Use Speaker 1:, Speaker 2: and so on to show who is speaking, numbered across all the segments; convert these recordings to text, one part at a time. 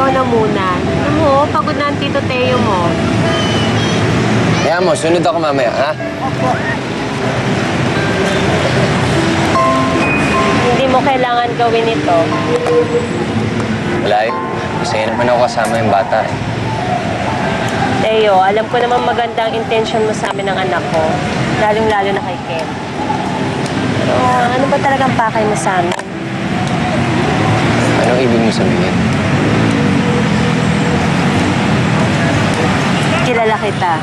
Speaker 1: ikaw na muna. Alam mo, pagod na ang Tito Teo mo.
Speaker 2: Kaya mo, sunod ako mamaya, ha?
Speaker 1: Opo. Hindi mo kailangan gawin ito.
Speaker 2: Wala yun. Masaya naman ako kasama yung bata, eh.
Speaker 1: Teo, alam ko naman magandang intention mo sa amin ng anak ko. Lalong-lalo na kay Ken. Pero ano ba talagang pakay mo sa amin?
Speaker 2: Anong ibig mo sabihin?
Speaker 1: Kilala kita.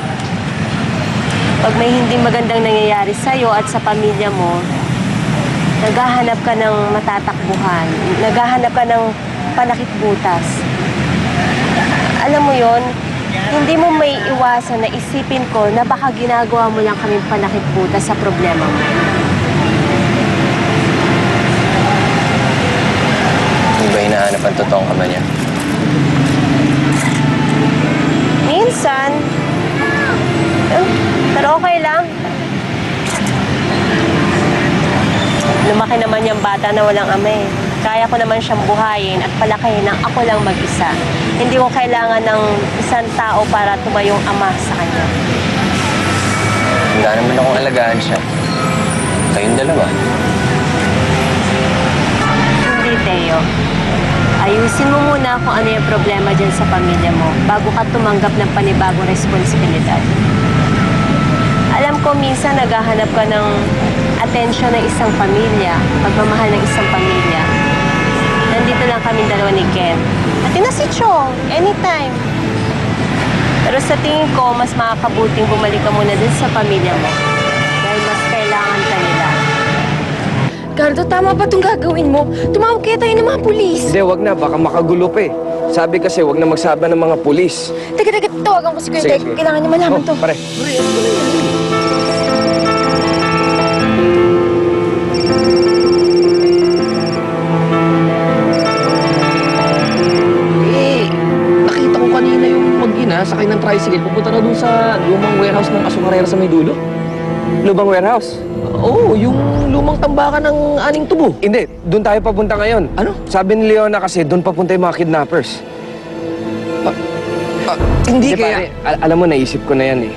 Speaker 1: Pag may hindi magandang nangyayari sa'yo at sa pamilya mo, naghahanap ka ng matatakbuhan. Naghahanap ka ng panakitbutas. Alam mo yon, hindi mo may iwasan na isipin ko na baka ginagawa mo lang kaming panakitbutas sa problema mo.
Speaker 2: Hindi ba hinahanap ang totoong ama niya?
Speaker 1: Minsan. Pero okay lang. Lumaki naman yung bata na walang ama eh. Kaya ko naman siyang buhayin at palakihin ng ako lang mag-isa. Hindi ko kailangan ng isang tao para tumayong ama sa kanya.
Speaker 2: Handa naman akong alagaan siya. Kayong dalawa.
Speaker 1: Hindi, Teo. Ayusin mo muna kung ano yung problema dyan sa pamilya mo bago ka tumanggap ng panibagong responsibilidad. Alam ko minsan naghahanap ka ng atensyon ng isang pamilya, pagmamahal ng isang pamilya. Nandito lang kami dalawa ni Ken. Pati na si Cho, anytime. Pero sa tingin ko, mas makakabuting bumalik ka muna din sa pamilya mo. Dahil mas kailangan ka nila.
Speaker 3: Gardo, tama ba itong gagawin mo? Tumawag kaya tayo ng mga pulis.
Speaker 4: Hindi, wag na. Baka makagulo pa eh. Sabi kasi, wag na magsaba ng mga pulis.
Speaker 3: Teka, tawagan ko si Kuya Tek. Kailangan niya malaman to.
Speaker 4: Pare.
Speaker 5: Nakita ko kanina yung mag-ina sakay ng tricycle. Pupunta na dun sa lumang warehouse ng Asungarera sa may dulo.
Speaker 4: Lubang warehouse?
Speaker 5: Oo, yung lumang tambakan ng aning tubo.
Speaker 4: Hindi, doon tayo papunta ngayon.
Speaker 5: Ano?
Speaker 4: Sabi ni Leona kasi, doon papunta yung mga kidnappers.
Speaker 5: Hindi kaya...
Speaker 4: Pare, alam mo, naisip ko na yan eh.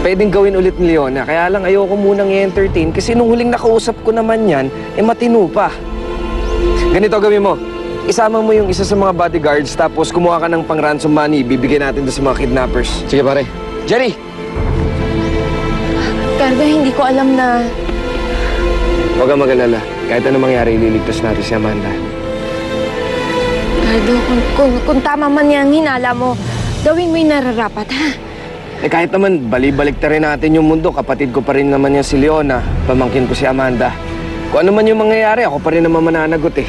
Speaker 4: Pwedeng gawin ulit ni Leona, kaya lang ayoko munang i-entertain kasi nung huling nakausap ko naman yan, matino pa. Ganito gawin mo, isama mo yung isa sa mga bodyguards tapos kumuha ka ng pang-ransom money, bibigyan natin doon sa mga kidnappers.
Speaker 5: Sige pare. Jerry!
Speaker 3: Gardo, hindi ko alam na...
Speaker 4: Huwag kang mag-alala. Kahit ano mangyari, ililigtas natin si Amanda.
Speaker 3: Gardo, kung tama man yan, hinala mo, gawin mo yung nararapat, ha?
Speaker 4: Kahit naman, bali-balik rin natin yung mundo. Kapatid ko pa rin naman yan si Leona. Pamangkin ko si Amanda. Kung ano man yung mangyayari, ako pa rin naman mananagot eh.